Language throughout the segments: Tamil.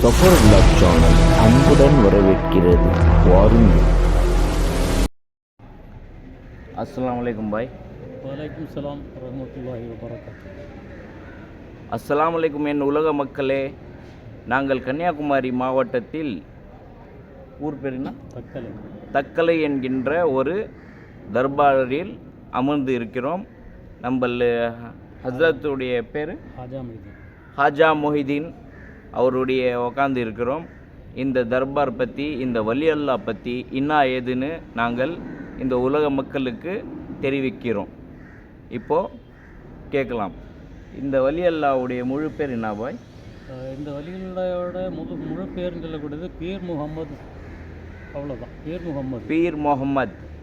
சஃபர் விலாக் சேனல் அன்புடன் வரவேற்கிறது. வாருங்கள். அஸ்ஸலாமு அலைக்கும் பாய். வலைக்கும் சலாம் வரஹ்மத்துல்லாஹி வபரகாத்துஹு. அஸ்ஸலாமு அலைக்கும் என் உலக மக்களே. நாங்கள் கன்னியாகுமரி மாவட்டத்தில் ஊர் பேர் என்ன, தக்கலை என்கின்ற ஒரு தர்பாரில் அமர்ந்து இருக்கிறோம். நம்ம ஹஸ்ரத்துடைய பேர் ஹாஜா மொஹிதீன் அவருடைய உக்காந்து இருக்கிறோம். இந்த தர்பார் பற்றி, இந்த வலி அல்லா பற்றி இன்னா ஏதுன்னு நாங்கள் இந்த உலக மக்களுக்கு தெரிவிக்கிறோம். இப்போது கேட்கலாம். இந்த வலி அல்லாவுடைய முழு பேர் என்ன பாய்? இந்த வலி அல்லாவோட முழு பேர்னு சொல்லக்கூடியது பீர் முகமது. அவ்வளோதான், பீர் முகமது.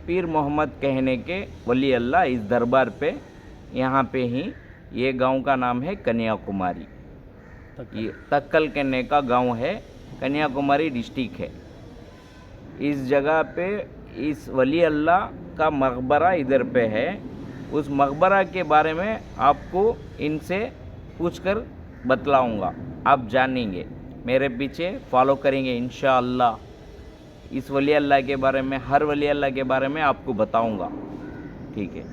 पीर मोहम्मद कहने के वली अल्लाह इस दरबार पे, यहाँ पे ही ये गांव का नाम है कन्याकुमारी. ये तक्कल कहने का गांव है, कन्याकुमारी डिस्ट्रिक्ट है. इस जगह पे इस वली अल्लाह का मकबरा इधर पे है. उस मकबरा के बारे में आपको इनसे पूछकर बतलाऊँगा. आप जानेंगे, मेरे पीछे फॉलो करेंगे इंशाअल्लाह. इस वली अल्लाह के बारे में, हर वली अल्लाह के बारे में आपको बताऊंगा. ठीक है.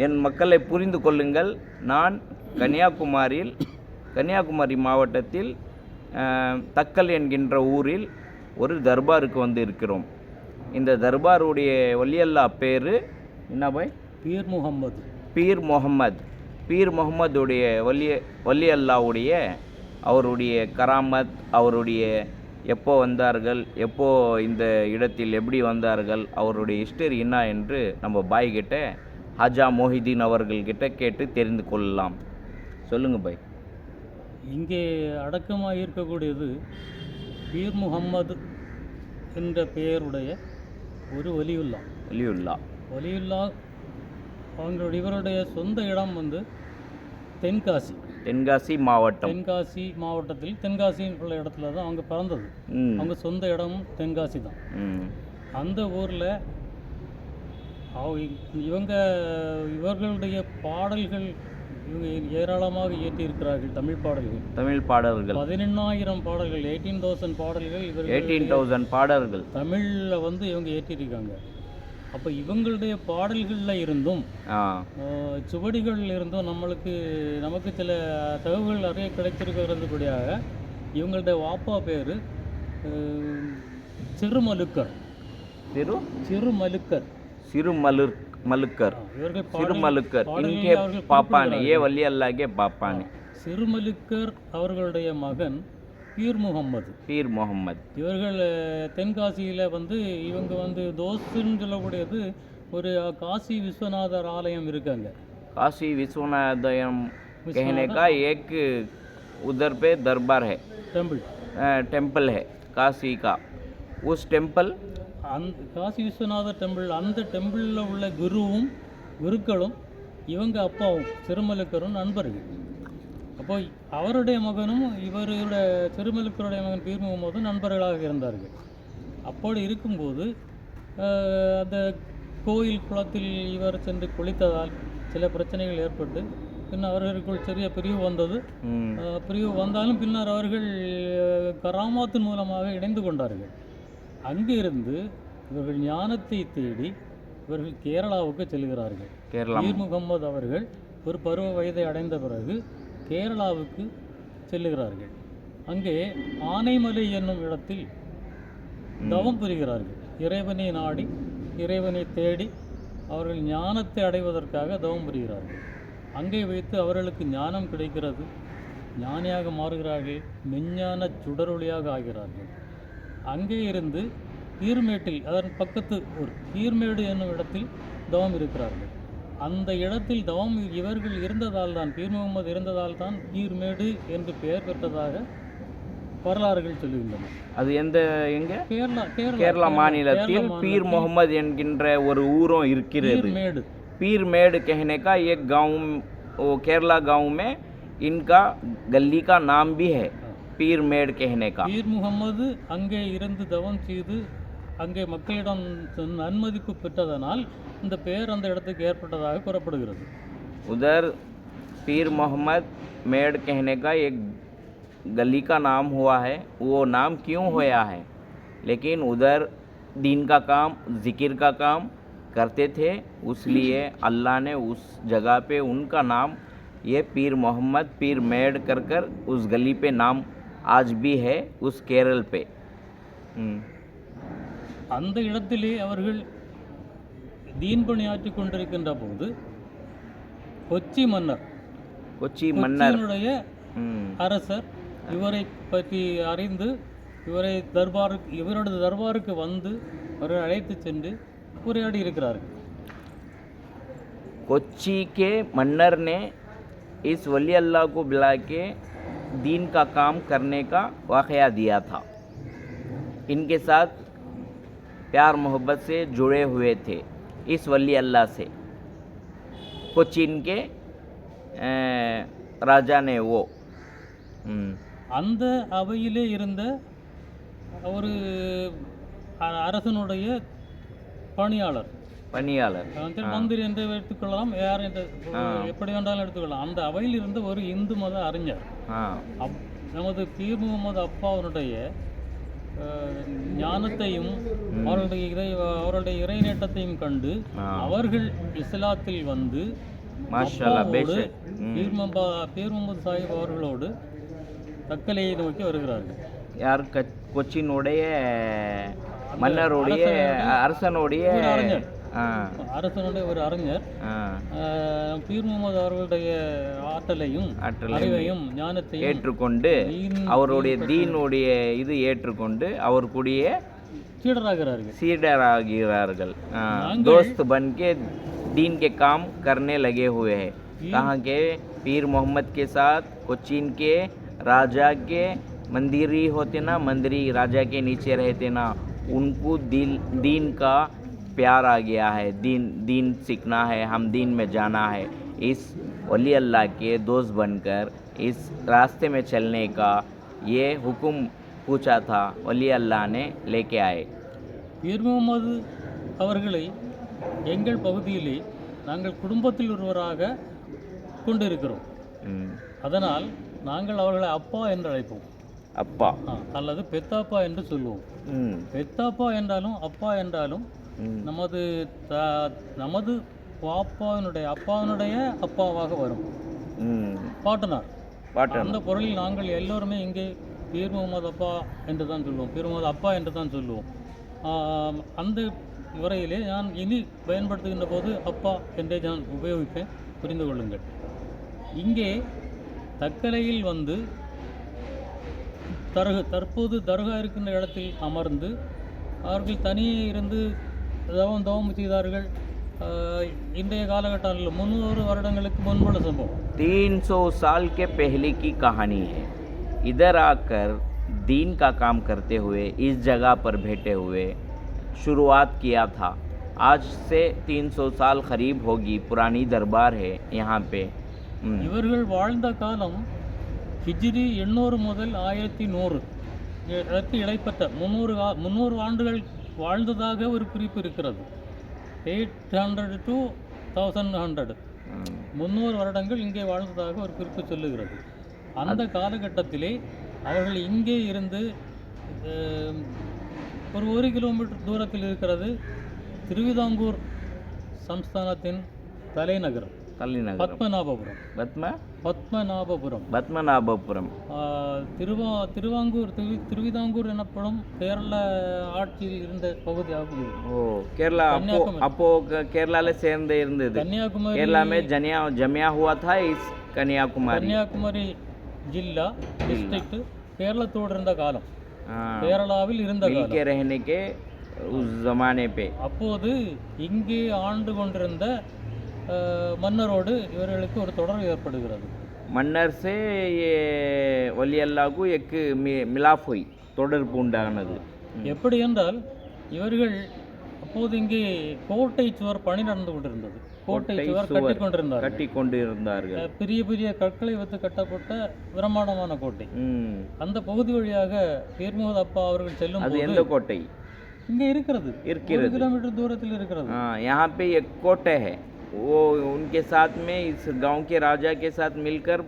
என் மக்களை புரிந்து கொள்ளுங்கள். நான் கன்னியாகுமரி மாவட்டத்தில் தக்கல் என்கின்ற ஊரில் ஒரு தர்பாருக்கு வந்து இருக்கிறோம். இந்த தர்பாருடைய வலி அல்லாஹ் பேர் என்ன பாய்? பீர் முகமதுடைய வலி அல்லாவுடைய அவருடைய கராமத், அவருடைய எப்போ வந்தார்கள், எப்போ இந்த இடத்தில் எப்படி வந்தார்கள், அவருடைய ஹிஸ்டரி என்ன என்று நம்ம பாய்கிட்ட, ஹாஜா மொஹிதீன் அவர்கள்கிட்ட கேட்டு தெரிந்து கொள்ளலாம். சொல்லுங்கள் பாய். இங்கே அடக்கமாக இருக்கக்கூடியது பீர் முகம்மது என்ற பெயருடைய ஒரு வலியுல்லா. இவருடைய சொந்த இடம் வந்து தென்காசி மாவட்டத்தில் தென்காசி உள்ள இடத்துல தான் அவங்க பிறந்தது. அவங்க சொந்த இடமும் தென்காசி தான். அந்த ஊரில் இவர்களுடைய பாடல்கள் இவங்க ஏராளமாக இயற்றியிருக்கிறார்கள். தமிழ் பாடல்கள் 18,000 பாடல்கள், 18,000 பாடல்கள் தமிழில் வந்து இவங்க ஏற்றிருக்காங்க. அப்போ இவங்களுடைய பாடல்களில் இருந்தும் சுவடிகளில் இருந்தும் நமக்கு சில தகவல்கள் நிறைய கிடைத்திருக்கிறது. கூடியாக இவங்களுடைய வாப்பா பேர் சிறுமலுக்கர். சிறுமலுக்கர் அவர்களுடைய மகன் பீர் முகமது. இவர்கள் தென்காசியில் வந்து இவங்க வந்து தோஸ்துன்னு சொல்லக்கூடியது ஒரு காசி விஸ்வநாதர் ஆலயம் இருக்காங்க. काशी विश्वनाथयम कहने का एक उधर पे दरबार है, टेम्पल है काशी का. उस टेम्पल காசி விஸ்வநாதர் டெம்பிள், அந்த டெம்பிளில் உள்ள குருக்களும் இவங்க அப்பாவும் சிறுமலுக்கரும் நண்பர்கள். அப்போ அவருடைய மகனும் இவருடைய திருமலுக்கருடைய மகன் பீர் முகமதும் நண்பர்களாக இருந்தார்கள். அப்படி இருக்கும்போது அந்த கோயில் குளத்தில் இவர் சென்று குளித்ததால் சில பிரச்சனைகள் ஏற்பட்டு பின்னர் அவர்களுக்குள் சிறிய பிரிவு வந்தது. பிரிவு வந்தாலும் பின்னர் அவர்கள் கராமாத்தின் மூலமாக இணைந்து கொண்டார்கள். அங்கிருந்து இவர்கள் ஞானத்தை தேடி இவர்கள் கேரளாவுக்கு செல்கிறார்கள். பீர் முகமது அவர்கள் ஒரு பருவ வயதை அடைந்த பிறகு கேரளாவுக்கு செல்லுகிறார்கள். அங்கே ஆனைமலை என்னும் இடத்தில் தவம் புரிகிறார்கள். இறைவனை நாடி, இறைவனை தேடி அவர்கள் ஞானத்தை அடைவதற்காக தவம் புரிகிறார்கள். அங்கே வைத்து அவர்களுக்கு ஞானம் கிடைக்கிறது. ஞானியாக மாறுகிறார்கள். மெஞ்ஞான சுடரொளியாக ஆகிறார்கள். அங்கே இருந்து பீர்மேட்டில், அதன் பக்கத்து ஒரு பீர்மேடு என்னும் இடத்தில் தவம் இருக்கிறார்கள். அந்த இடத்தில் தவம் இவர்கள் இருந்ததால் தான், பீர் முகமது இருந்ததால் தான் பீர்மேடு என்று பெயர் பெற்றதாக வரலாறுகள் சொல்லுகின்றன. அது கேரளா மாநிலத்தில் பீர் முகமது என்கின்ற ஒரு ஊரும் இருக்கிறது. पीरमेड कहने का एक गांव, वो केरला गांव में इनका गली का नाम भी है, पीरमेड कहने का. பீர் முகமது அங்கே இருந்து தவம் செய்து அங்கே மக்களிடம் நன்மதிப்பு பெற்றதனால் இந்த பெயர் அந்த இடத்துக்கு ஏற்பட்டதாக கூறப்படுகிறது. उधर पीर मोहम्मद मेड कहने का एक गली का नाम हुआ है वो नाम क्यों होया है, लेकिन उधर दीन का काम ज़िक्र का काम करते थे, इसलिए अल्लाह ने उस जगह पे उनका नाम ये पीर मोहम्मद पीर मेड कर कर उस गली पे नाम आज भी है उस केरल पे। அந்த இடத்திலே அவர்கள் தீன் பணியாற்றி கொண்டிருக்கின்ற போது கொச்சி மன்னர் கொச்சி மன்னர் கொச்சியினுடைய அரசர் இவரை பற்றி அறிந்து இவரது தர்பாருக்கு வந்து அவரை அழைத்து சென்று உரையாடி இருக்கிறார்கள். कोच्चि के मन्नर ने इस वली अल्लाह को बुला के दीन का काम करने का वाक़या दिया था। इनके साथ प्यार मोहब्बत से जुड़े हुए थे इस वली अल्लाह से। कोच्चिन के राजा ने वो அந்த அவையிலே இருந்த ஒரு அரசனுடைய பணியாளர் மந்திரி என்று எடுத்துக்கொள்ளலாம், யார் என்று எப்படி வேண்டாலும் எடுத்துக்கொள்ளலாம். அந்த அவையில் இருந்த ஒரு இந்து மத அறிஞர் நமது பீர் முகமது அப்பாவுடைய ஞானத்தையும் அவருடைய இறைநேட்டத்தையும் கண்டு அவர்கள் இஸ்லாத்தில் வந்து பீர் முகமது சாஹிப் அவர்களோடு தக்கலையை நோக்கி வருகிறார்கள். யார்? கொச்சினுடைய மன்னருடைய அரசனுடைய ஒரு அறிஞர் பீர் முகமது அவர்களுடைய ஆற்றலையும் அறிவையும் ஞானத்தையும் ஏற்றுக்கொண்டு அவருடைய தீனுடைய இது ஏற்றுக்கொண்டு அவர் கூடிய सीडरागिराர்கள் दोस्त बन के दीन के काम करने लगे हुए हैं। कहाँ के? पीर मोहम्मद के साथ कोच्चिन के राजा के मंदिरी होते ना, मंदिरी राजा के नीचे रहते ना, उनको दीन का प्यार आ गया है, दीन सीखना है, हम दीन में जाना है। इस वली अल्लाह के दोस्त बनकर इस रास्ते में चलने का ये हुक्म पूछा था, वली अल्लाह ने लेके आए। पीर முகமது அவர்களை எங்கள் பகுதியிலே நாங்கள் குடும்பத்தில் ஒருவராக கொண்டிருக்கிறோம். அதனால் நாங்கள் அவர்களை அப்பா என்று அழைப்போம். அப்பா அல்லது பெத்தாப்பா என்று சொல்லுவோம். பெத்தாப்பா என்றாலும் அப்பா என்றாலும் நமது அப்பாவினுடைய அப்பாவாக வரும். பாட்டனார் அந்த பொருளில் நாங்கள் எல்லோருமே இங்கே பீர் முகமது அப்பா என்று தான் சொல்லுவோம், பீர் முகமது அப்பா என்று தான் சொல்லுவோம். அந்த முறையிலே நான் இனி பயன்படுத்துகின்ற போது அப்பா என்றே நான் உபயோகிப்பேன், புரிந்து கொள்ளுங்கள். இங்கே தக்கலையில் வந்து தற்போது தர்கா இருக்கின்ற இடத்தில் அமர்ந்து அவர்கள் தனியே இருந்து தவம் செய்தார்கள். இன்றைய காலகட்டத்தில் 300 வருடங்களுக்கு முன்புள்ள சம்பவம். 300 साल के पहले की कहानी है। इधर आकर दीन का काम करते हुए इस जगह पर बैठे हुए शुरुआत किया था। आज से 300 साल करीब होगी, पुरानी दरबार है यहाँ पे। இவர்கள் வாழ்ந்த காலம் ஹிஜ்ரி 800 முதல் 1100 இடைப்பட்ட 300 ஆண்டுகள் வாழ்ந்ததாக ஒரு குறிப்பு இருக்கிறது. 800 to 1100 300 வருடங்கள் இங்கே வாழ்ந்ததாக ஒரு குறிப்பு சொல்லுகிறது. அந்த காலகட்டத்திலே அவர்கள் இங்கே இருந்து ஒரு 1 கிலோமீட்டர் தூரத்தில் இருக்கிறது திருவிதாங்கூர் சம்ஸ்தானத்தின் தலைநகரம் பத்மநாபபுரம். திருவிதாங்கூர் எனப்படும் கேரள ஆட்சியில் இருந்த பகுதியாகும். கேரளா அப்போ கேரளால சேர்ந்து இருந்தது. கன்னியாகுமரி கேரளா में जमिया हुआ था इस கன்னியாகுமரி ஜில்லா டிஸ்ட்ரிக்ட் கேரளத்தோடு இருந்த காலம், கேரளாவில் இருந்த அப்போது இங்கே ஆண்டு கொண்டிருந்த மன்னரோடு இவர்களுக்கு ஒரு தொடர்பு ஏற்படுகிறது. மன்னர் से ये वली अल्लाह को एक मिलाप हुई, தொடர்பு உண்டானது. எப்படி என்றால் இவர்கள் அப்போது இங்கே கோட்டை சுவர் பணி நடந்து கொண்டிருந்தது. கோட்டை சுவர் கட்டி கொண்டிருந்தார்கள். பெரிய பெரிய கற்களை வைத்து கட்டப்பட்ட பிரம்மாண்டமான கோட்டை. அந்த பகுதி வழியாக பீர் முகமது அப்பா அவர்கள் செல்லும் போது எந்த கோட்டை இங்கே இருக்கிறது 1 கிலோமீட்டர் தூரத்தில் இருக்கிறது. यहाँ पे एक कोटे है, वो उनके साथ में इस गांव के राजा के साथ मिलकर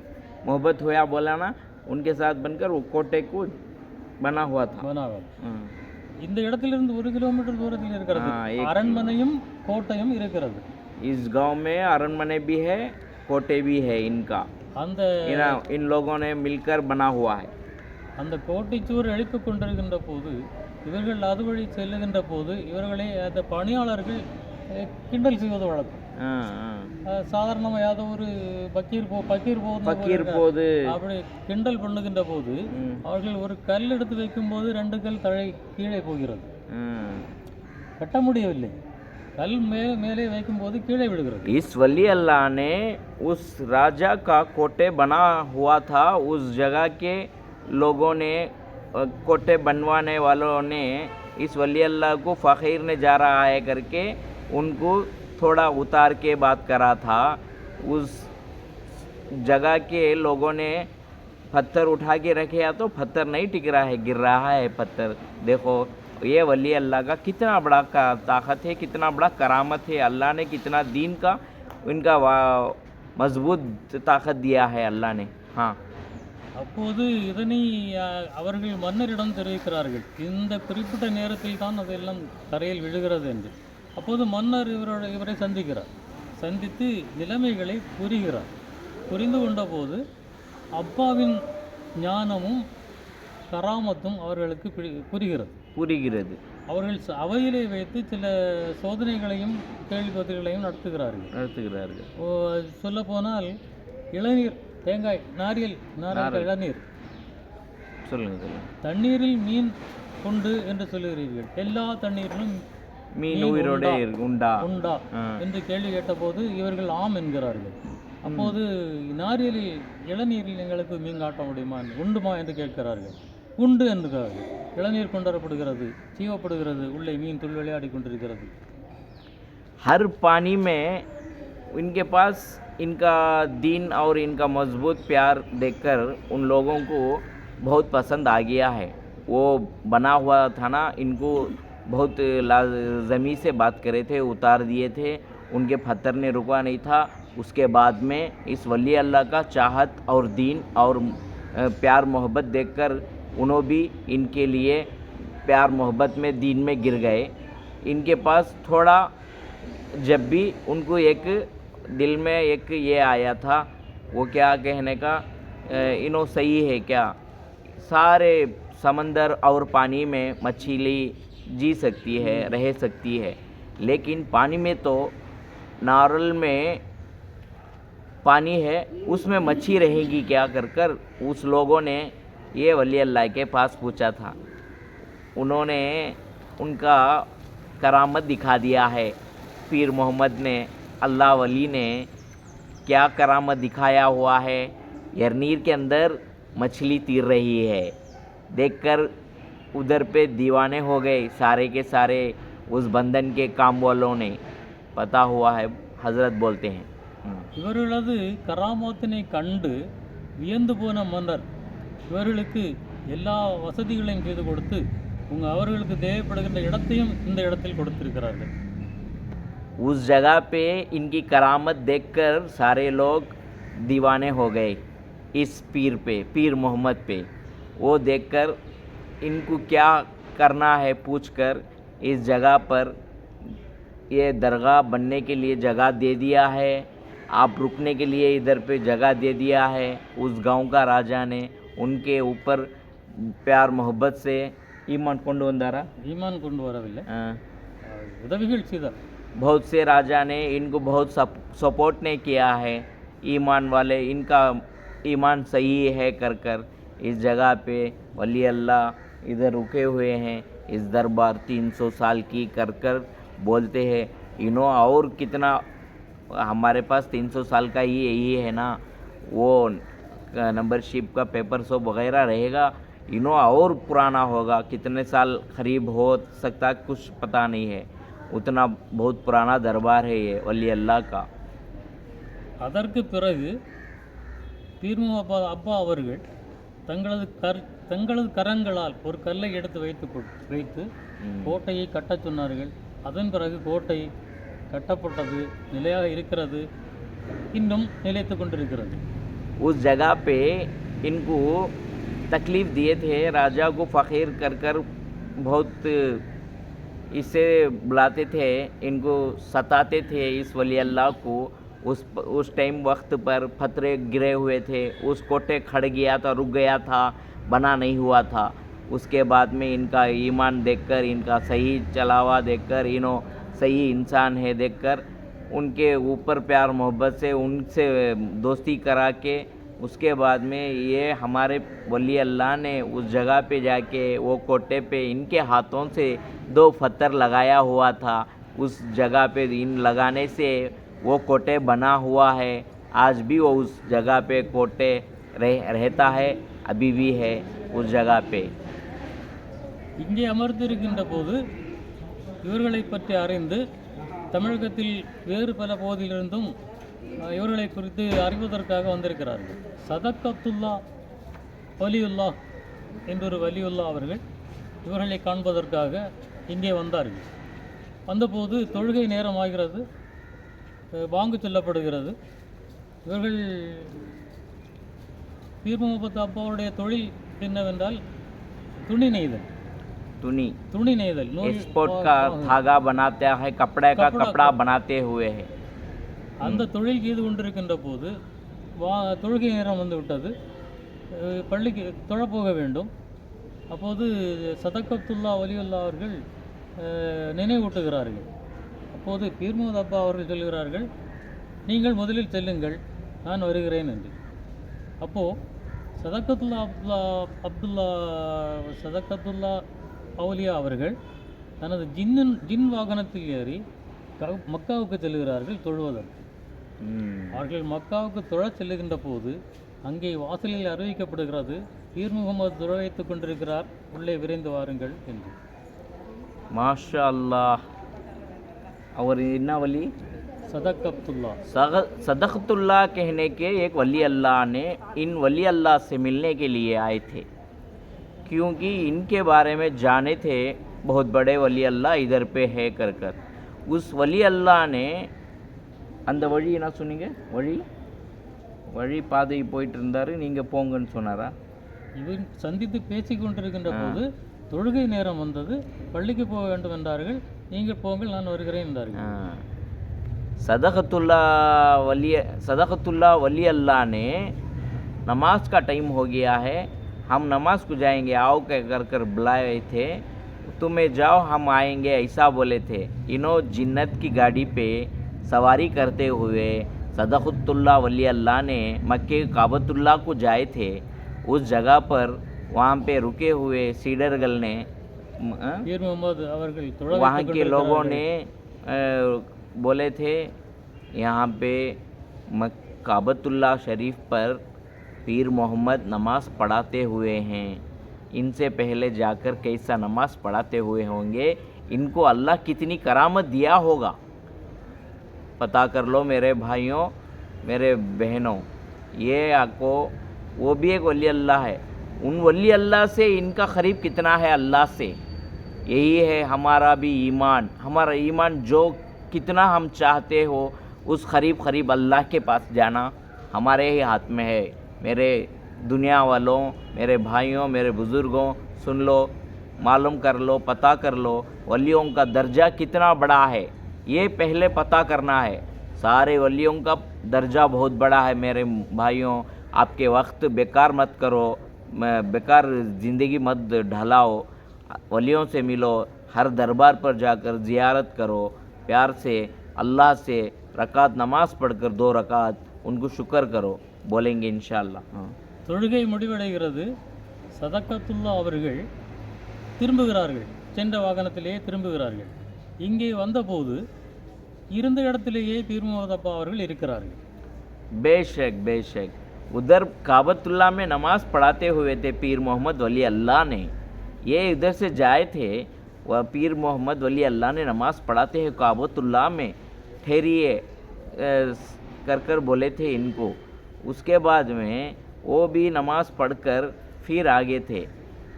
मोहब्बत होया, बोला ना, उनके साथ बनकर वो कोटे को बना हुआ था। बनाவது हाँ, இந்த இடத்திலிருந்து 1 கிலோமீட்டர் தூரத்தில் இருக்கிறது हाँ, एक அரண்மனையும் கோட்டையும் இருக்கிறது. इस गांव में अरनमने भी है, कोटे भी है इनका। அந்த इन लोगों ने मिलकर बना हुआ है। அந்த கோட்டைச்சுவர் எழுப்பிக் கொண்டிருக்கின்ற போது இவர்கள் அது வழி செல்லுகின்ற போது இவர்களை அந்த பணியாளர்கள் கிண்டல் செய்வது வழக்கம். हाँ, हाँ, சாதாரணமாக ஏதோ ஒரு பக்கீர் फकीर போது அப்படி கிண்டல் பண்ணுகின்ற போது அவர்கள் ஒரு கல் எடுத்து வைக்கும்போது 2 கல் தழை கீழே போகிறது. கட்ட முடியவில்லை. कल मेले வைக்கும்போது கீழே விழுகிறது. इस वली अल्लाह ने उस राजा का कोटे बना हुआ था, उस जगह के लोगों ने, कोटे बनवाने वालों ने इस वली अल्लाह को फ़कीर ने जा रहा है करके उनको थोड़ा उतार के बात करा था। उस जगह के लोगों ने पत्थर उठा के रखे, या तो पत्थर नहीं टिक रहा है, गिर रहा है पत्थर। देखो ये वली अल्लाह का कितना बड़ा ताकत है, कितना बड़ा करामत है। अल्लाह ने कितना दीन का इनका मजबूत ताकत दिया है अल्लाह ने। हाँ, அப்போது இதனை அவர்கள் மன்னரிடம் தெரிவிக்கிறார்கள். இந்த குறிப்பிட்ட நேரத்தில் தான் அதெல்லாம் தரையில் விழுகிறது என்று. அப்போது மன்னர் இவரை சந்திக்கிறார். சந்தித்து நிலைமைகளை புரிகிறார். புரிந்து கொண்ட போது அப்பாவின் ஞானமும் கராமத்தும் அவர்களுக்கு புரிகிறது. அவர்கள் அவையிலே வைத்து சில சோதனைகளையும் கேள்வி பதில்களையும் நடத்துகிறார்கள். சொல்ல போனால் இளநீர், தேங்காய், நாரியல் இளநீர், சொல்லுங்க, தண்ணீரில் மீன் உண்டு என்று சொல்லுகிறீர்கள், எல்லா தண்ணீரிலும் மீன் உயிரோட உண்டா என்று கேள்வி கேட்டபோது இவர்கள் ஆம் என்கிறார்கள். அப்போது நாரியலில் இளநீரில் எங்களுக்கு மீன் காட்ட முடியுமா, உண்டுமா என்று கேட்கிறார்கள். உண்டு என்கிறார்கள். இளநீர் கொண்டுவரப்படுகிறது, சீவப்படுகிறது, உள்ளே மீன் துள் விளையாடி கொண்டிருக்கிறது. हर पानी में इनके पास इनका दीन और इनका मजबूत प्यार देखकर उन लोगों को बहुत पसंद आ गया है। वो बना हुआ था ना, इनको बहुत ज़मीन से बात करे थे, उतार दिए थे, उनके पत्थर ने रुका नहीं था। उसके बाद में इस वली अल्लाह का चाहत और दीन और प्यार मोहब्बत देखकर उन्होंने भी इनके लिए प्यार मोहब्बत में दीन में गिर गए। इनके पास थोड़ा जब भी उनको एक दिल में एक ये आया था, वो क्या कहने का, इन्हों सही है क्या, सारे समंदर और पानी में मछली जी सकती है, रह सकती है, लेकिन पानी में तो नारल में पानी है, उसमें मच्छी रहेगी क्या कर उस लोगों ने ये वली अल्लाह के पास पूछा था। उन्होंने उनका करामत दिखा दिया है। पीर मोहम्मद ने, अल्लाह वली ने क्या करामत दिखाया हुआ है। यरनीर के अंदर मछली तीर रही है, देखकर उधर पे दीवाने हो गए सारे के सारे उस बंधन के काम वालों ने, पता हुआ है, हजरत बोलते हैं। இவர்களது கராமத்தினை கண்டு வியந்து போன மன்னர் இவர்களுக்கு எல்லா வசதிகளையும் செய்து கொடுத்து அவர்களுக்கு தேவைப்படுகின்ற இடத்தையும் இந்த இடத்தில் கொடுத்திருக்கிறார்கள். उस जगह पे इनकी करामत देखकर सारे लोग दीवाने हो गए इस पीर पे, पीर मोहम्मद पे। वो देखकर इनको क्या करना है पूछकर इस जगह पर ये दरगाह बनने के लिए जगह दे दिया है, आप रुकने के लिए इधर पे जगह दे दिया है। उस गांव का राजा ने उनके ऊपर प्यार मोहब्बत से ईमान கொண்டு வரவில்லை, உதவிகள் செய்தார். बहुत से राजा ने इनको बहुत सपोर्ट ने किया है, ईमान वाले इनका ईमान सही है कर इस जगह पे वली अल्लाह इधर रुके हुए हैं। इस दरबार 300 साल की कर बोलते हैं। इन्हों और कितना, हमारे पास 300 साल का ही यही है ना, वो नंबरशिप का पेपर सब वगैरह रहेगा, इन्हों और पुराना होगा, कितने साल करीब हो सकता कुछ पता नहीं है, उतना बहुत पुराना दरबार है ये वली अल्लाह का। அதற்கு பிறகு பீர் அப்பா அவர்கள் தங்களது கரங்களால் ஒரு கல்லை எடுத்து வைத்து கோட்டையை கட்டச் சொன்னார்கள். அதன் பிறகு கோட்டை கட்டப்பட்டது, நிலையாக இருக்கிறது, இன்னும் நிலைத்து கொண்டிருக்கிறது. उस जगह पे इनको तकलीफ़ दिए थे, राजा को फ़कीर कर कर बहुत इससे बुलाते थे, इनको सताते थे इस वली अल्लाह को। उस टाइम वक्त पर पत्थरे गिरे हुए थे, उस कोटे खड़ गया था, रुक गया था, बना नहीं हुआ था। उसके बाद में इनका ईमान देखकर, इनका सही चलावा देखकर, इन्हों सही इंसान है देखकर उनके ऊपर प्यार मोहब्बत से उनसे दोस्ती करा के उसके बाद में ये हमारे वली अल्लाह ने उस जगह पे जाके वो कोटे पे इनके हाथों से 2 पत्थर लगाया हुआ था। उस जगह पे इन लगाने से वो कोटे बना हुआ है। आज भी वो उस जगह पे कोटे रहता है, अभी भी है उस जगह पे। இங்கே அமர்ந்திருக்கின்ற போது இவர்களை பற்றி அறிந்து தமிழகத்தில் வேறு பல பகுதியிலிருந்தும் இவர்களை குறித்து அறிவதற்காக வந்திருக்கிறார்கள். சதக்கத்துல்லா வலியுல்லா என்றொரு வலியுல்லா அவர்கள் இவர்களை காண்பதற்காக இங்கே வந்தார்கள். வந்தபோது தொழுகை நேரம் ஆகிறது, பாங்கு சொல்லப்படுகிறது. இவர்கள் பீர் முகமது அப்பாவுடைய தொழில் என்னவென்றால் துணி நெய்தல். துணி நெய்தல் एक्सपोर्ट का धागा बनाता है, कपड़े का कपड़ा बनाते हुए है. அந்த தொழில் செய்து கொண்டிருக்கின்ற போது தொழுகை நேரம் வந்து விட்டது, பள்ளிக்கு தொழப்போக வேண்டும். அப்போது சதக்கத்துல்லா வலியுல்லா அவர்கள் நினைவூட்டுகிறார்கள். அப்போது பீர் முகமது அப்பா அவர்கள் சொல்கிறார்கள், நீங்கள் முதலில் செல்லுங்கள், நான் வருகிறேன் என்று. அப்போது சதக்கத்துல்லா அவுலியா அவர்கள் தனது ஜின் வாகனத்தில் ஏறி மக்காவுக்கு செல்கிறார்கள் தொழுவதற்கு. அவர்கள் மக்காவுக்கு தொழச் செல்லுகின்ற போது அங்கே வாசலில் அறிவிக்கப்படுகிறது, பீர் முகமது தொழ வைத்துக் கொண்டிருக்கிறார், உள்ளே விரைந்து வாருங்கள் என்று. மாஷா அல்லாஹ். और इन्ना वली सदक़तुल्लाह कहने के एक वली अल्लाह ने इन वली अल्लाह से मिलने के लिए आए थे, क्योंकि इनके बारे में जाने थे बहुत बड़े वली अल्लाह इधर पे है कर कर. उस वली अल्लाह ने அந்த வழி என்ன சொன்னீங்க? வழி பாதை போயிட்டு இருந்தார், நீங்கள் போங்கன்னு சொன்னாரா? இவன் சந்தித்து பேசி கொண்டிருக்கின்ற போது தொழுகை நேரம் வந்தது, பள்ளிக்கு போக வேண்டும் என்றார்கள். நீங்கள் போங்கள், நான் வருகிறேன் என்றார்கள். सदक़तुल्लाह वली अल्लाह ने नमाज का टाइम हो गया है, हम नमाज को जाएंगे, आओ कह कर बुलाए थे, तुम्हें जाओ हम आएंगे ऐसा बोले थे. इन्हों जिन्नत की गाड़ी पे सवारी करते हुए सदक़तुल्लाह वली अल्लाह ने मक्के काबतुल्लाह को जाए थे. उस जगह पर वहाँ पे रुके हुए सीडरगल ने वहाँ के लोगों ने बोले थे, यहाँ पे काबतुल्लाह शरीफ पर पीर मोहम्मद नमाज पढ़ाते हुए हैं, इनसे पहले जाकर कैसा नमाज पढ़ाते हुए होंगे, इनको अल्लाह कितनी करामत दिया होगा पता कर लो मेरे भाइयों, मेरे बहनों. ये आपको वो भी एक वली अल्लाह है, उन वली अल्लाह से इनका करीब कितना है अल्लाह से. यही है हमारा भी ईमान. हमारा ईमान जो कितना हम चाहते हो उस करीब अल्लाह के पास जाना हमारे ही हाथ में है. मेरे दुनिया वालों, मेरे भाइयों, मेरे बुज़ुर्गों, सुन लो, मालूम कर लो, पता कर लो वलियों का दर्जा कितना बड़ा है. ये पहले पता करना है. सारे वलियों का दर्जा बहुत बड़ा है मेरे भाइयों. आपके वक्त बेकार मत करो, बेकार ज़िंदगी मत ढलाओ, वलियों से मिलो, हर दरबार पर जाकर ज़ियारत करो, प्यार से अल्लाह से रकात नमाज पढ़कर 2 रकात उनको शुक्र करो, बोलेंगे इंशाअल्लाह. தொழுகை முடிவடைகிறது. சதக்கத்துல்லா அவர்கள் திரும்புகிறார்கள், சென்ற வாகனத்திலேயே திரும்புகிறார்கள். இங்கே வந்தபோது இருந்த இடத்திலேயே பீர் முகமது அப்பா அவர்கள் இருக்கிறார்கள். बेशक उधर काबतुल्लाह में नमाज पढ़ाते हुए थे पीर मोहम्मद वली अल्लाह ने. ये इधर से जाए थे, वह पीर मोहम्मद वली अल्लाह ने नमाज पढ़ाते हैं काबतुल्लाह में, ठहरिए कर बोले थे इनको. उसके बाद में वो भी नमाज पढ़कर फिर आगे थे.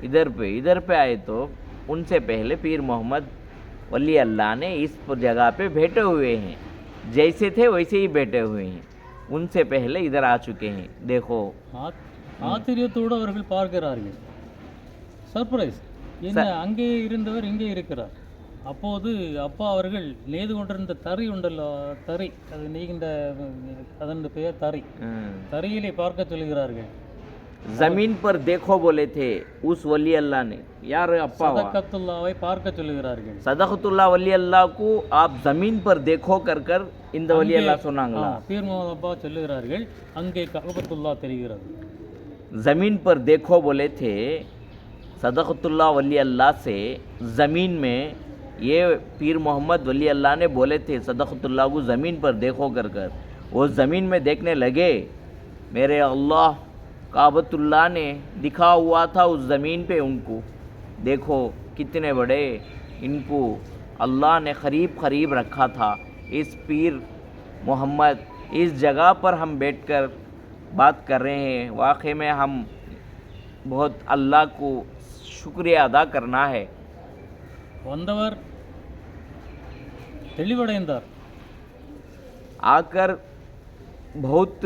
इधर पे आए तो उनसे पहले पीर मोहम्मद वली अल्लाह ने इस जगह पे बैठे हुए हैं, जैसे थे वैसे ही बैठे हुए हैं, उनसे पहले इधर आ चुके हैं. देखो ஆச்சரியத்தோடு அவர்கள் பார்க்கிறார்கள். சர்ப்ரைஸ், என்ன அங்கே இருந்தவர் இங்கே இருக்கிறார். அப்போது அப்பா அவர்கள் நெய்து கொண்டிருந்த தறி உண்டല്ലോ, தறி, அது நெய்கின்ற அதன் பெயர் தறி, தறியிலே பார்க்க சொல்கிறார்கள். जमीन पर देखो बोले थे उस वली अल्लाह ने, यार अप्पा சதகத்துல்லாவை பார்க்க சொல்கிறார்கள். सदकतुल्लाह वली अल्लाह को आप जमीन पर देखो कर कर இந்த वली अल्लाह சொன்னாங்களா? பீர் முகமது அப்பா சொல்லுகிறார்கள், அங்கே கஅபத்துல்லா தெரிகிறது. जमीन पर देखो बोले थे सदकतुल्लाह वली अल्लाह से, ज़मीन में ये पीर मोहम्मद वली अल्लाह ने बोले थे सदकतुल्लाह को ज़मीन पर देखो कर कर, वो ज़मीन में देखने लगे. मेरे अल्लाह काबतुल्लाह ने दिखा हुआ था उस ज़मीन पे उनको, देखो कितने बड़े इनको अल्लाह ने करीब रखा था. इस पीर मोहम्मद इस जगह पर हम बैठकर बात कर रहे हैं, वाकई में हम बहुत अल्लाह को शुक्रिया अदा करना है. வந்தவர் தெளிவடைந்தார். आकर बहुत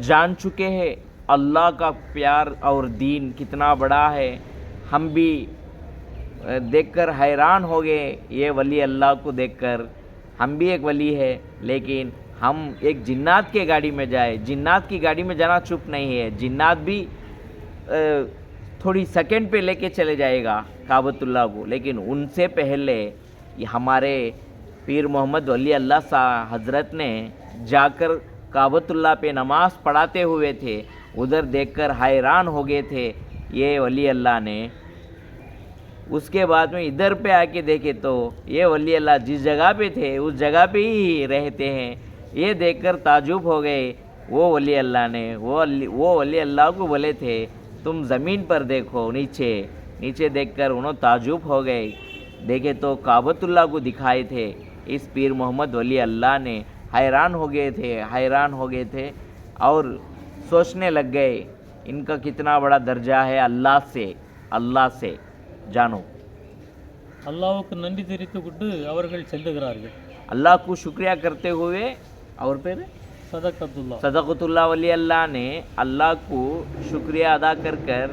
जान चुके हैं अल्लाह का प्यार और दीन कितना बड़ा है. हम भी देखकर हैरान हो गए ये वली अल्लाह को देखकर. हम भी एक वली है, लेकिन हम एक जिन्नात के गाड़ी में जाए, जिन्नात की गाड़ी में जाना चुप नहीं है. जिन्नात भी थोड़ी सेकंड पे लेके चले जाएगा काबतुल्लाह को, लेकिन उनसे पहले ये हमारे पीर मोहम्मद वली अल्लाह सा हज़रत ने जाकर काबतुल्लाह पे नमाज़ पढ़ाते हुए थे. उधर देखकर हैरान हो गए थे ये वली अल्लाह ने. उसके बाद में इधर पे आके देखे तो ये वली अल्लाह जिस जगह पे थे उस जगह पे ही रहते हैं. ये देखकर ताजुब हो गए वो वली अल्लाह ने. वो वली अल्लाह को बोले थे तुम ज़मीन पर देखो, नीचे देखकर उन्होंने ताजुब हो गए. देखे तो काबतुल्लाह को दिखाए थे. इस पीर मोहम्मद वली अल्लाह ने हैरान हो गए थे और सोचने लग गए इनका कितना बड़ा दर्जा है अल्लाह से जानो. அல்லாஹ்வுக்கு நன்றி தெரிவித்துவிட்டு அவர்கள் செல்லுகிறார்கள். अल्लाह को शुक्रिया करते हुए और फिर सदकतुल्लाह वली अल्लाह ने अल्लाह को शुक्रिया अदा कर कर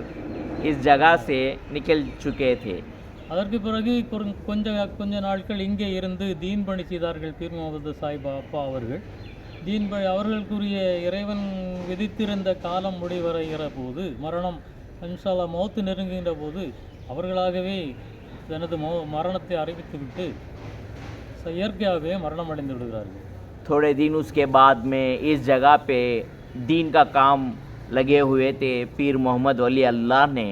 इस जगह से निकल चुके थे. அதற்கு பிறகு கொஞ்ச நாட்கள் இங்கே இருந்து தீன் பணி செய்தார்கள் பீர் முகமது சாஹிப் அப்பா அவர்கள். தீன் பணி அவர்களுக்குரிய இறைவன் விதித்திருந்த காலம் முடிவடைகிற போது, மரணம் இன்ஷா அல்லாஹ் மௌத்து நெருங்குகின்ற போது அவர்களாகவே தனது மரணத்தை அறிவித்துவிட்டு இயற்கையாகவே மரணம் அடைந்து விடுகிறார்கள். थोड़े दिन उसके बाद में इस जगह पे दीन का काम लगे हुए थे पीर मोहम्मद वली अल्लाह ने.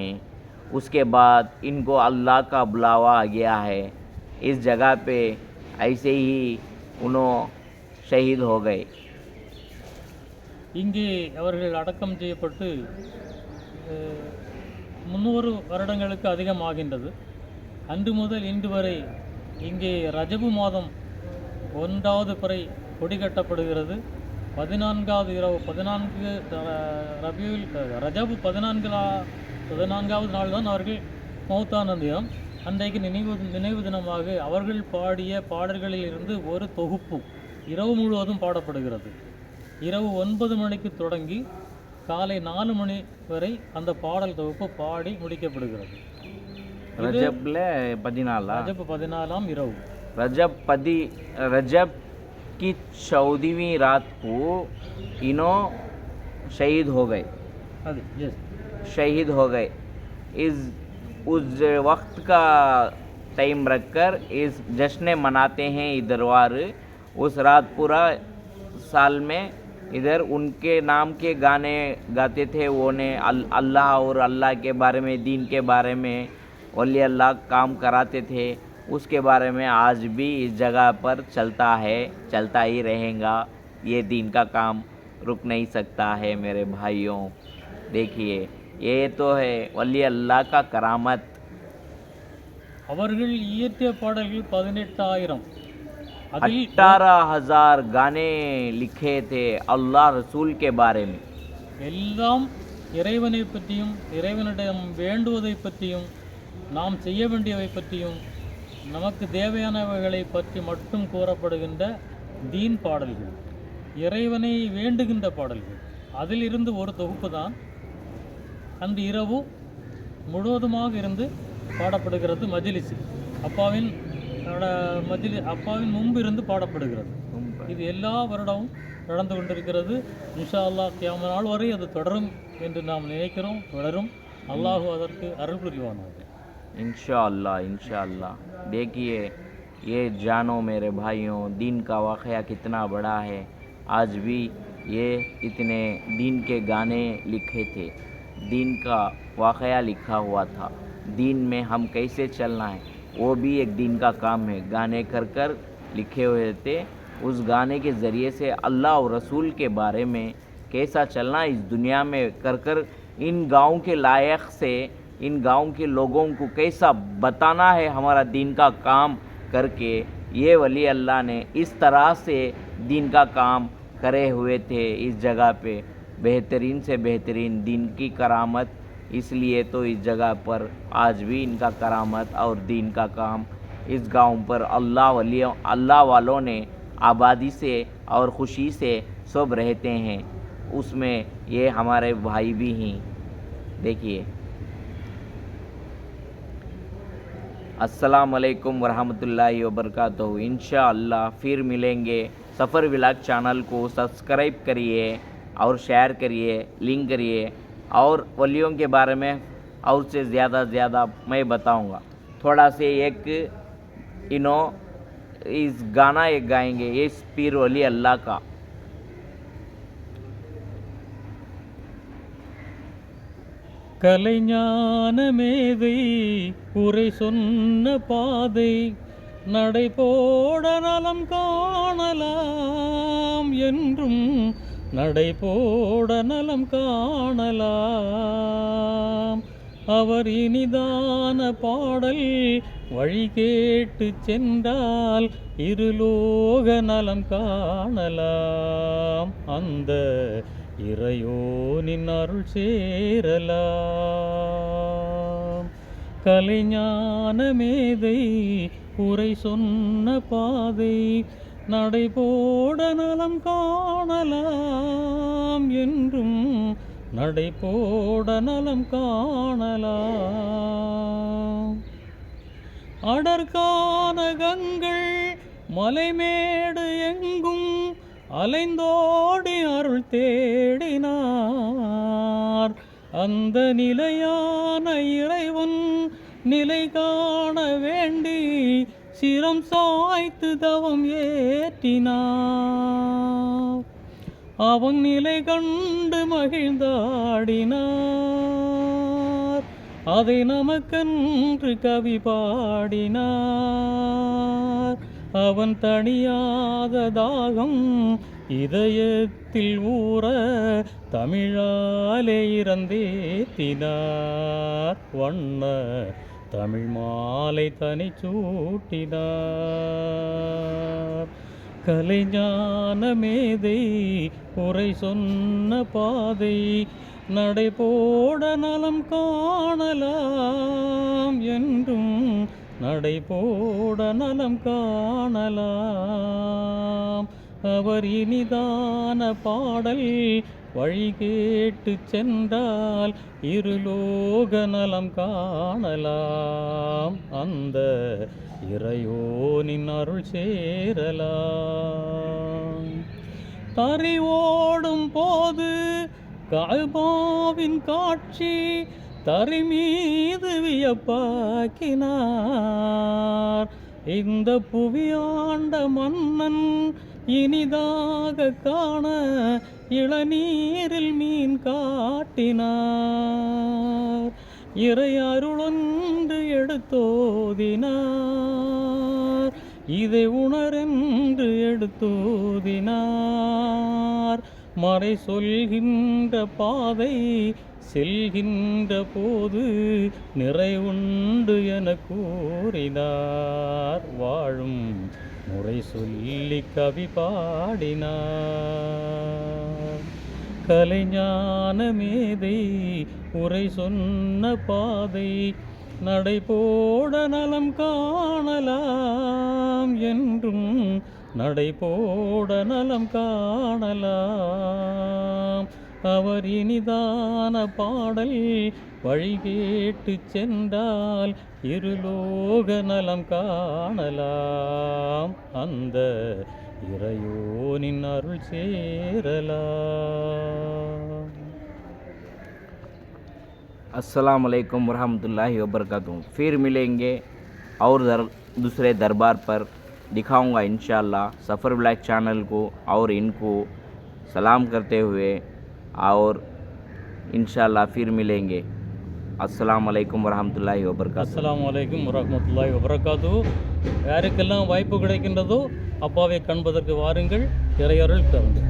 उसके बाद इनको अल्लाह का बुलावा आ गया है. इस जगह पे ऐसे ही उन्होंने शहीद हो गए. இங்கே அவர்கள் அடக்கம் செய்யப்பட்டு 300 வருடங்களுக்கு அதிகமாகின்றது. அன்று முதல் இன்று வரை இங்கே ரஜபு மாதம் 1வது பிறை கொடி கட்டப்படுகிறது. 14வது இரவு 14 ரஜபு 14வது நாள் தான் அவர்கள் மௌத்தான தினம். அன்றைக்கு நினைவு தினமாக அவர்கள் பாடிய பாடல்களில் இருந்து ஒரு தொகுப்பு இரவு முழுவதும் பாடப்படுகிறது. இரவு 9 மணிக்கு தொடங்கி காலை 4 மணி வரை அந்த பாடல் தொகுப்பு பாடி முடிக்கப்படுகிறது. रजब 14 இரவு रजब की 14वीं रात को इन्हों शहीद हो गए. उस वक्त का टाइम रखकर इस जश्न मनाते हैं इधरवार. उस रात पूरा साल में इधर उनके नाम के गाने गाते थे. वो ने अल्लाह और अल्लाह के बारे में, दीन के बारे में वली अल्लाह काम कराते थे. उसके बारे में आज भी इस जगह पर चलता ही रहेगा. ये दीन का काम रुक नहीं सकता है मेरे भाइयों. देखिए ये तो है वली अल्लाह का करामत. அவர்கள் இயற்றிய பாடல்கள் 18,000. 18,000 गाने लिखे थे अल्लाह रसूल के बारे में. எல்லாம் இறைவனை பற்றியும், இறைவனிடம் வேண்டுவதை பற்றியும், நாம் செய்ய வேண்டியவை பற்றியும், நமக்கு தேவையானவைகளை பற்றி மட்டும் கூறப்படுகின்ற தீன் பாடல்கள், இறைவனை வேண்டுகின்ற பாடல்கள். அதிலிருந்து ஒரு தொகுப்பு தான் அந்த இரவு முழுவதுமாக இருந்து பாடப்படுகிறது மஜ்லிஸ். அப்பாவின் முன்பு இருந்து பாடப்படுகிறது. இது எல்லா வருடமும் நடந்து கொண்டிருக்கிறது. இன்ஷா அல்லாஹ் கியாமத் நாள் வரை அது தொடரும் என்று நாம் நினைக்கிறோம். தொடரும். அல்லாஹ் அதற்கு अरुल புரிவானாக. इंशाअल्लाह इंशाअल्लाह। देखिए ये जानो मेरे भाइयों, दीन का वाक़या कितना बड़ा है। आज भी ये इतने दीन के गाने लिखे थे, दीन का वाक़या लिखा हुआ था। दीन में हम कैसे चलना है वो भी एक दीन का काम है। गाने कर कर लिखे हुए थे। उस गाने के ज़रिए से अल्लाह और रसूल के बारे में कैसा चलना इस दुनिया में कर कर इन गाँव के लायक से इन गाँव के लोगों को कैसा बताना है हमारा दीन का काम करके ये वली अल्लाह ने इस तरह से दीन का काम करे हुए थे इस जगह पे। बेहतरीन से बेहतरीन दीन की करामत, इसलिए तो इस जगह पर आज भी इनका करामत और दीन का काम इस गांव पर अल्लाह वालों ने आबादी से और ख़ुशी से सब रहते हैं। उसमें ये हमारे भाई भी हैं। देखिए अस्सलाम वालेकुम वरहमतुल्लाहि वबरकातुहू। इंशाअल्लाह फिर मिलेंगे। सफ़र व्लॉग चैनल को सब्सक्राइब करिए और शेयर करिए, लिंक करिए और वलियों के बारे में और से ज़्यादा मैं बताऊंगा। थोड़ा से एक इस गाना एक गाएंगे ये पीर वली अल्लाह का। கலைஞான மேதை உரை சொன்ன பாதை நடைபோட நலம் காணலாம் என்றும் நடைபோட நலம் காணலாம். அவர் இனிதான பாடல் வழி கேட்டு சென்றால் இருலோக நலம் காணலாம். அந்த இறையோனின் அருள் சேரலாம். கலைஞான மேதை உரை சொன்ன பாதை நடைபோட நலம் காணலாம் என்றும் நடைபோட நலம் காணலாம். அடர்கானகங்கள் மலைமேடு எங்கும் அலைந்தோடி அருள் தேடினார். அந்த நிலையான இறைவன் நிலை காண வேண்டி சிரம் சாய்த்து தவம் ஏற்றினார். அவன் நிலை கண்டு மகிழ்ந்தாடினார். அதை நமக்கென்று கவி பாடினார். அவன் தணியாத தாகம் இதயத்தில் ஊற தமிழாலே இறந்தேத்தினார். வண்ண தமிழ் மாலை தனி சூட்டினார். கலைஞான மேதை உரை சொன்ன பாதை நடைபோட நலம் காணலாம் என்றும் நடைபோட நலம் காணலாம். அவர் இனிதான பாடல் வழி கேட்டு சென்றால் இருலோக நலம் காணலாம். அந்த இறையோனின் அருள் சேரலாம். தறி ஓடும் போது கஅபாவின் காட்சி தறி மீது வியப்பாக்கினார். இந்த புவியாண்ட மன்னன் இனிதாக காண இளநீரில் மீன் காட்டினார். இறை அருளொன்று எடுத்தோதினார். இதை உணரென்று எடுத்தோதினார். மறை சொல்கின்ற பாதை செல்கின்ற போது நிறைவுண்டு என கூறினார். வாழும் முறை சொல்லி கவி பாடினார். கலைஞான மேதை உரை சொன்ன பாதை நடைபோட நலம் காணலாம் என்றும் நடைபோட நலம் காணலாம். அவர் இனிதான பாடல் வழி கேட்டு சென்றால் இருலோக நலம் காணலாம், அந்த இறையோனின் அருள் சேரலாம். अस्सलाम वालेकुम वरहमतुल्लाहि वबरकातुहू। फिर मिलेंगे और दूसरे दरबार पर दिखाऊंगा इंशाअल्लाह। सफ़र ब्लैक चैनल को और इनको सलाम करते हुए और इंशाअल्लाह फिर मिलेंगे। अस्सलाम वालेकुम वरहमतुल्लाहि वबरकातुहू। அஸ்ஸலாமு அலைக்கும் வரஹ்மத்துல்லாஹி வபரகாத்துஹு. யாருக்கெல்லாம் வாய்ப்பு கிடைக்கின்றதோ அப்பாவை காண்பதற்கு வாருங்கள், இறையருள் பெறுங்கள்.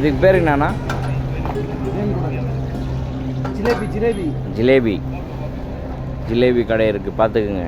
இதுக்கு பேர் என்னன்னா? ஜிலேபி ஜிலேபி ஜிலேபி. ஜிலேபி கடை இருக்குது, பார்த்துக்குங்க.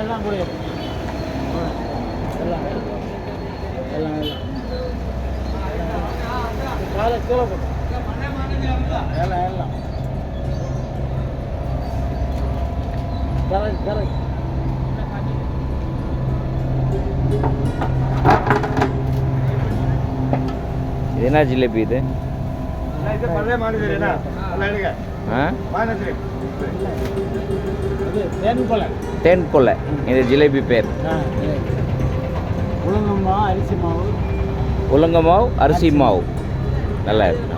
எல்லாம் கூட எல்லாம் எல்லாம் எல்லாம் காலை கீழே போட்டு எல்லாம் எல்லாம் கரெக்ட் கரெக்ட். இது என்ன ஜிலேபி இது? தேன் கொலை. இது ஜிலேபி பேர். உளுங்கம்மாவு அரிசி மாவு. உளுங்கமாவு அரிசி மாவு நல்லா இருக்கு.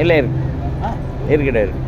இல்லை இருக்கு இருக்குடா இருக்கு.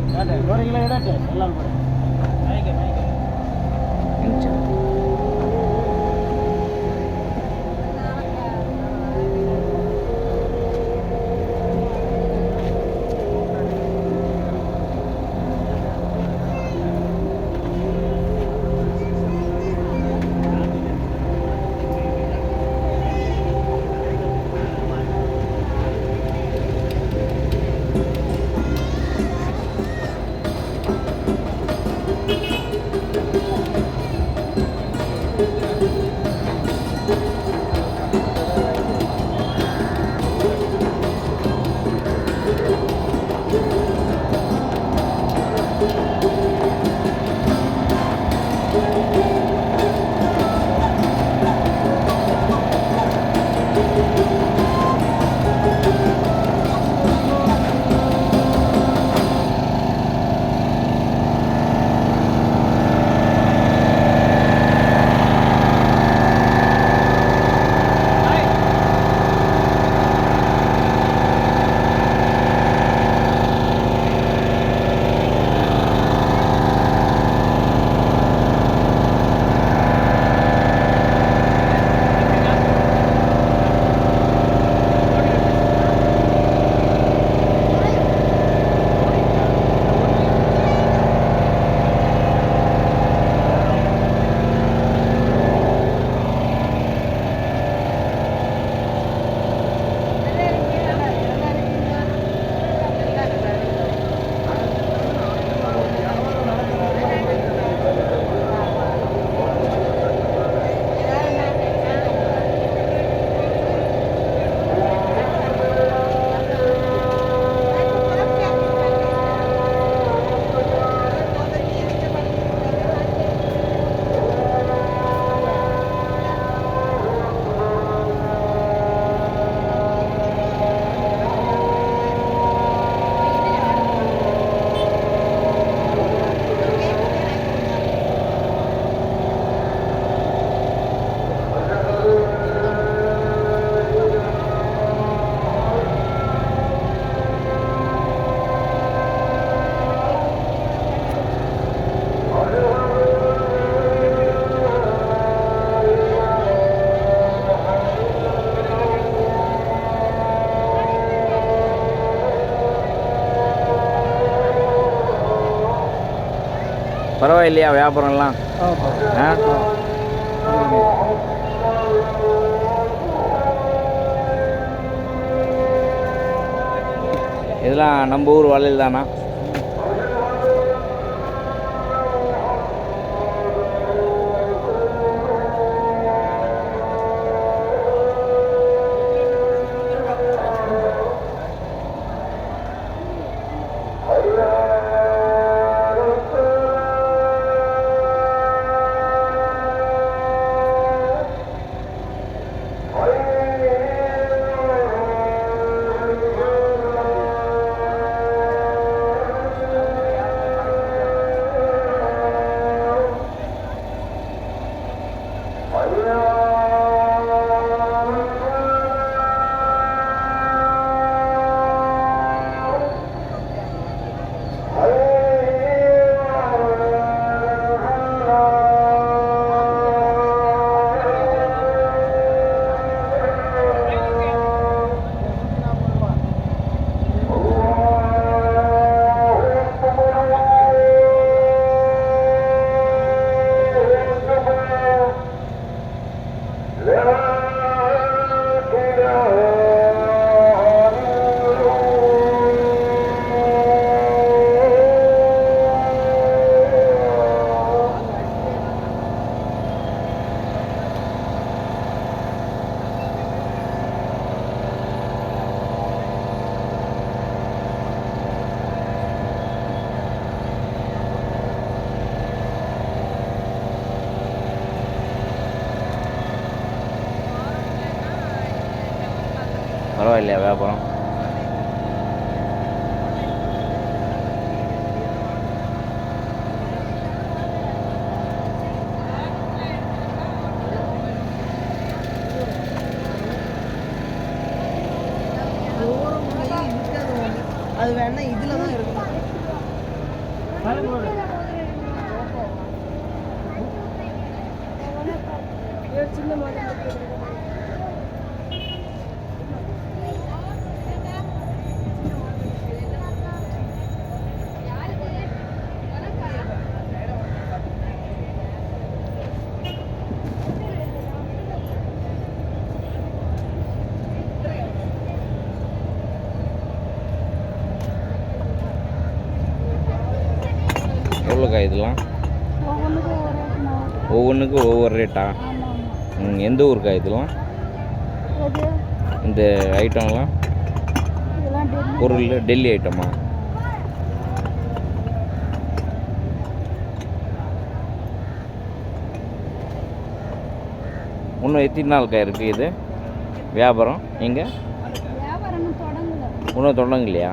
பரவாயில்லையா வியாபாரம்லாம்? ஆ இதெல்லாம் நம்ம ஊர் வளையல் தானா? பரவாயில்லையா வியாபாரம்? அது வேணா இதுல தான் இருக்கும். எவ்வளோக்கா இதெல்லாம்? ஒவ்வொன்றுக்கும் ஒவ்வொரு ரேட்டா? எந்த ஊருக்கா இதெல்லாம்? இந்த ஐட்டம்லாம் பொருள் டெல்லி ஐட்டமா? இன்னும் எத்தனை நாளுக்கா இருக்குது இது வியாபாரம்? நீங்கள் இன்னும் தொடங்கலையா?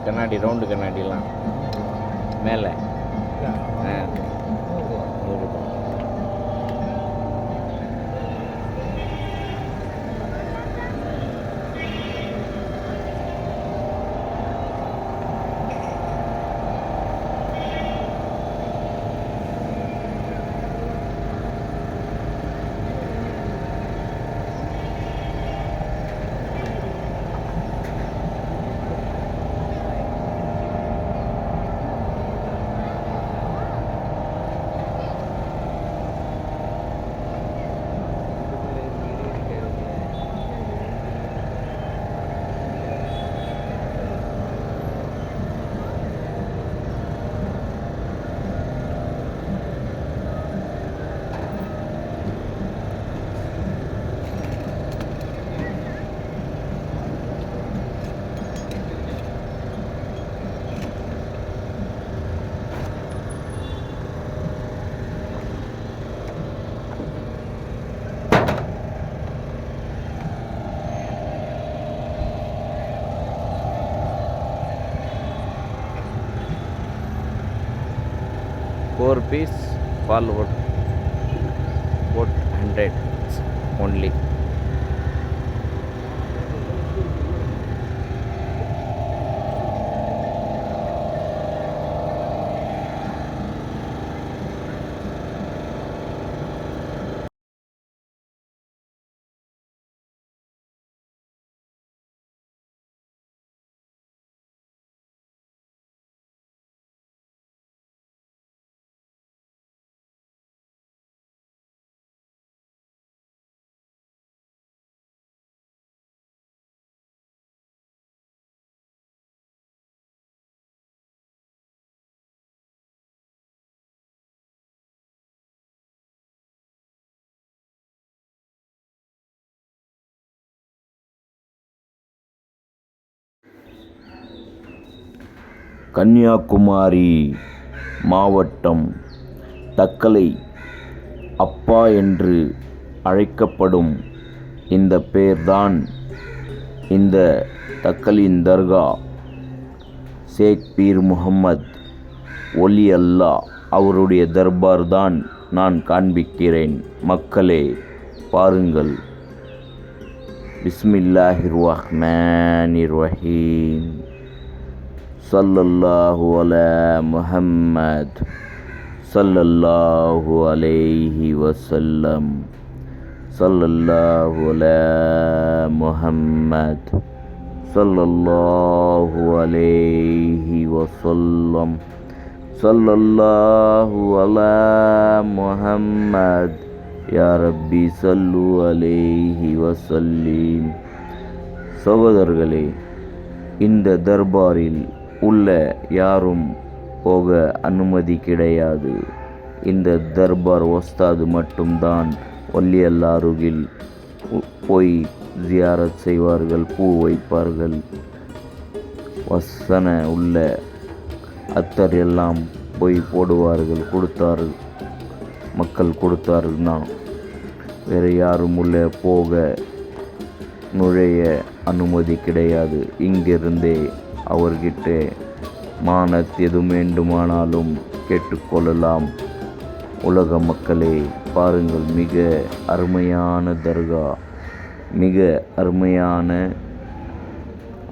கண்ணாடி ரவுண்டு கண்ணாடிலாம் மேலே ஆ 100 ரூபாய். Four piece forward, 400 only. Kanyakumari மாவட்டம் தக்கலை அப்பா என்று அழைக்கப்படும் இந்த பேர்தான் இந்த தக்கலின் தர்கா. ஷேக் பீர் முகமது ஒலி அல்லாஹ் அவருடைய தர்பார் தான் நான் காண்பிக்கிறேன். மக்களே பாருங்கள். பிஸ்மில்லாஹிர் ரஹ்மானிர் ரஹீம். ஸல்லல்லாஹு அலா முஹம்மத் ஸல்லல்லாஹு அலைஹி வஸல்லம். ஸல்லல்லாஹு அலா முஹம்மத் ஸல்லல்லாஹு அலைஹி வஸல்லம். ஸல்லல்லாஹு அலா முஹம்மத் யா ரப்பி ஸல்லு அலைஹி வஸல்லிம். சகோதரர்களே, இந்த தர்பாரில் உள்ள யாரும் போக அனுமதி கிடையாது. இந்த தர்பார் உஸ்தாது மட்டும்தான் ஒல்லி அல்லாஹ் அருகில் போய் ஜியாரத் செய்வார்கள், பூ வைப்பார்கள், வசன உள்ள அத்தர் எல்லாம் போய் போடுவார்கள். மக்கள் கொடுத்தாருன்னா வேறு யாரும் உள்ளே போக நுழைய அனுமதி கிடையாது. இங்கிருந்தே அவர்கிட்ட மானத் எது வேண்டுமானாலும் கேட்டுக்கொள்ளலாம். உலக மக்களே பாருங்கள், மிக அருமையான தர்கா, மிக அருமையான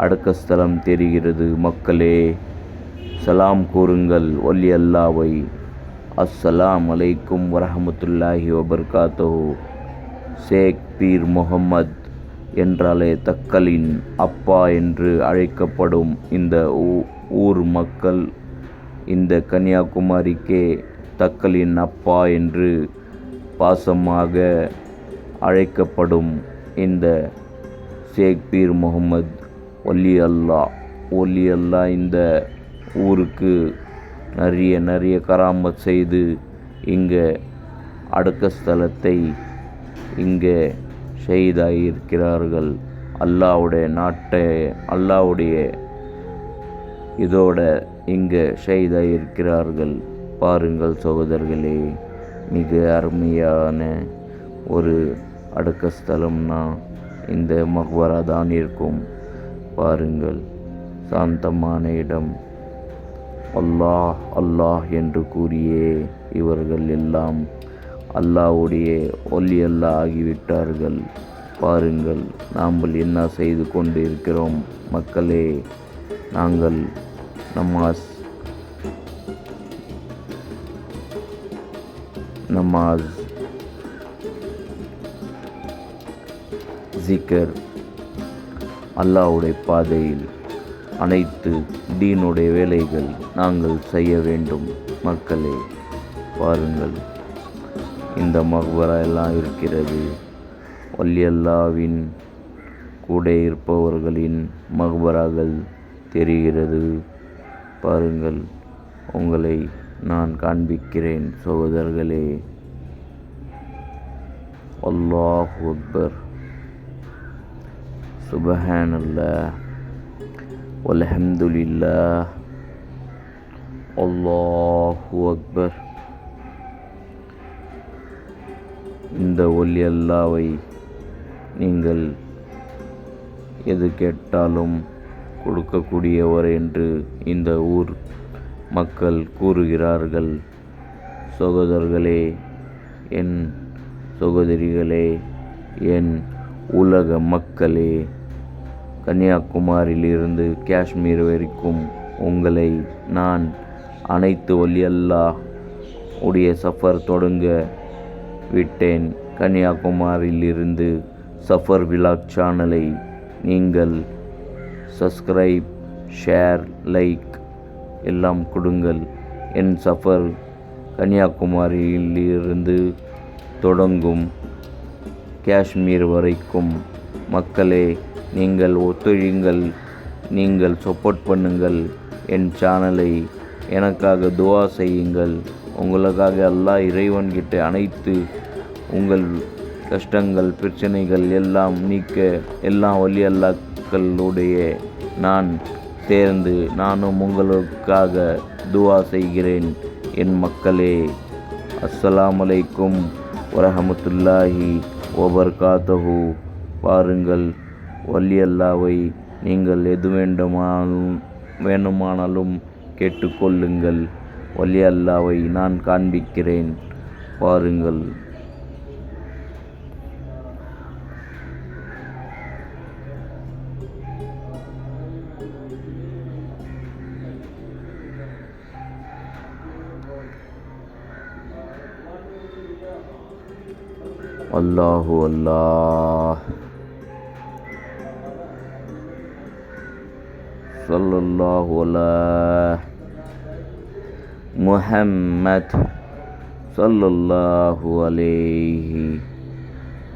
அடக்கஸ்தலம் தெரிகிறது. மக்களே சலாம் கூறுங்கள் ஒல்லி அல்லாவை. அஸ்ஸலாம் அலைக்கும் வரஹமத்துல்லாஹி வபர்காத்துஹு. ஷேக் பீர் முகமது என்றாலே தக்கலின் அப்பா என்று அழைக்கப்படும் இந்த ஊர் மக்கள் இந்த கன்னியாகுமரிக்கே தக்கலின் அப்பா என்று பாசமாக அழைக்கப்படும் இந்த ஷேக் பீர் முகமது ஒலி அல்லாஹ் இந்த ஊருக்கு நிறைய கராமத் செய்து இங்கே அடக்கஸ்தலத்தை இங்கே ஷஹீதாயிருக்கிறார்கள். அல்லாவுடைய இதோட இங்கே ஷஹீதாயிருக்கிறார்கள். பாருங்கள் சகோதரர்களே, மிக அருமையான ஒரு அடக்கஸ்தலம்னா இந்த மக்பரா தான் இருக்கும். பாருங்கள் சாந்தமான இடம். அல்லாஹ் அல்லாஹ் என்று கூறியே இவர்கள் எல்லாம் அல்லாஹ்வுடைய ஒலி அல்லாஹ் ஆகிவிட்டார்கள். பாருங்கள், நாம் என்ன செய்து கொண்டு இருக்கிறோம் மக்களே. நாங்கள் நமாஸ் ஜிக்கர், அல்லாஹ்வுடைய பாதையில் அனைத்து தீனுடைய வேலைகள் நாங்கள் செய்ய வேண்டும் மக்களே. பாருங்கள், இந்த மக்பரா எல்லாம் இருக்கிறது. வலி அல்லாஹ்வின் கூட இருப்பவர்களின் மக்பராக்கள் தெரிகிறது. பாருங்கள், உங்களை நான் காண்பிக்கிறேன் சகோதரர்களே. அல்லாஹு அக்பர், சுப்ஹானல்லாஹ், வல்ஹம்துலில்லாஹ், அல்லாஹு அக்பர். இந்த ஒலி அல்லாஹ்வை நீங்கள் எது கேட்டாலும் கொடுக்கக்கூடியவர் என்று இந்த ஊர் மக்கள் கூறுகிறார்கள். சகோதரர்களே, என் சகோதரிகளே, என் உலக மக்களே, கன்னியாகுமரியிலிருந்து காஷ்மீர் வரைக்கும் உங்களை நான் அனைத்து வலி அல்லாஹ் உடைய சஃபர் தொடங்க விட்டேன். கன்னியாகுமரியிலிருந்து சஃபர் விலாக் சேனலை நீங்கள் சப்ஸ்கிரைப், ஷேர், லைக் எல்லாம் கொடுங்கள். என் சஃபர் கன்னியாகுமரியிலிருந்து தொடங்கும் காஷ்மீர் வரைக்கும். மக்களே, நீங்கள் ஒத்துழையுங்கள், நீங்கள் சப்போர்ட் பண்ணுங்கள். என் சேனலை எனக்காக துஆ செய்யுங்கள். உங்களுக்காக அல்லாஹ் இறைவன்கிட்ட அனைத்து உங்கள் கஷ்டங்கள், பிரச்சனைகள் எல்லாம் நீக்க எல்லா வலி அல்லாஹ்களுடைய நான் சேர்ந்து நானும் உங்களுக்காக துஆ செய்கிறேன். என் மக்களே, அஸ்ஸலாமு அலைக்கும் வரஹமத்துல்லாஹி வபரகாத்துஹு. பாருங்கள், வலி அல்லாஹ்வை நீங்கள் எது வேண்டுமானாலும் கேட்டுக்கொள்ளுங்கள். வலி அல்லாஹ்வை நான் காண்பிக்கிறேன். பாருங்கள். அல்லாஹு அல்லாஹ், ஸல்லல்லாஹு அலா முஹம்மத் ஸல்லல்லாஹு அலைஹி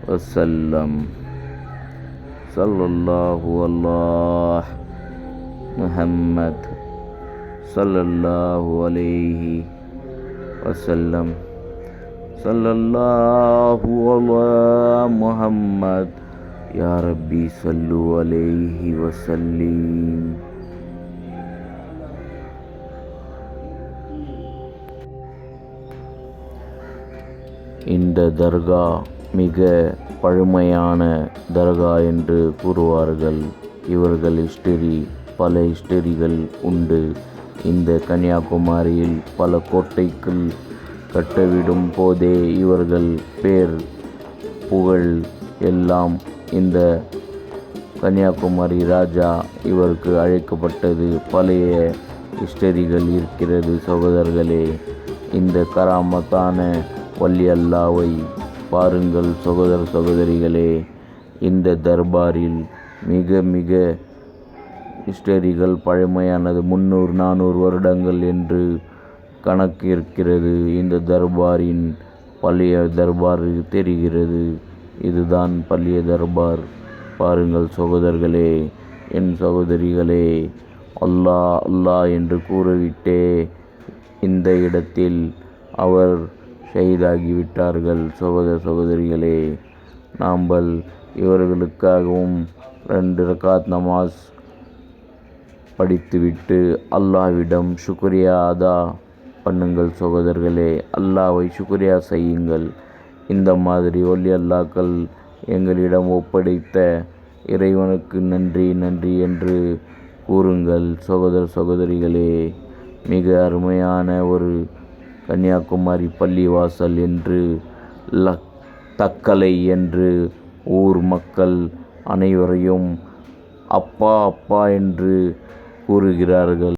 வஸல்லம். ஸல்லல்லாஹு அலா முஹம்மத் ஸல்லல்லாஹு அலைஹி வஸல்லம். ஸல்லல்லாஹு அலா முஹம்மத். யா ரப்பி ஸல்லு அலைஹி வஸல்லிம். இந்த தர்கா மிக பழமையான தர்கா என்று கூறுவார்கள். இவர்கள் பல ஹிஸ்டரிகள் உண்டு. இந்த கன்னியாகுமரியில் பல கோட்டைகள் கட்டவிடும் போதே இவர்கள் பேர் புகழ் எல்லாம் இந்த கன்னியாகுமரி ராஜா இவருக்கு அழைக்கப்பட்டது. பழைய ஹிஸ்டரிகள் இருக்கிறது சகோதரர்களே. இந்த கராமத்தான வலி அல்லாஹ்வை பாருங்கள் சகோதரிகளே. இந்த தர்பாரில் மிக ஹிஸ்டரிகள் பழமையானது. 300-400 வருடங்கள் என்று கணக்கு இருக்கிறது. இந்த தர்பாரின் பழைய தர்பார் தெரிகிறது. இதுதான் பழைய தர்பார். பாருங்கள் சகோதரர்களே, என் சகோதரிகளே, அல்லாஹ் அல்லாஹ் என்று கூறிவிட்டே இந்த இடத்தில் அவர் ஷஹீதாகிவிட்டார்கள். சகோதரிகளே, நாம் இவர்களுக்காகவும் 2 ரகாத் நமாஸ் படித்துவிட்டு அல்லாஹ்விடம் சுக்ரியா அதா பண்ணுங்கள் சகோதரர்களே. அல்லாஹ்வை சுக்ரியா செய்யுங்கள். இந்த மாதிரி வலி அல்லாஹ்கள் எங்களிடம் ஒப்படைத்த இறைவனுக்கு நன்றி என்று கூறுங்கள் சகோதர சகோதரிகளே. மிக அருமையான ஒரு கன்னியாகுமரி பள்ளிவாசல் என்று தக்கலை என்று ஊர் மக்கள் அனைவரையும் அப்பா அப்பா என்று கூறுகிறார்கள்.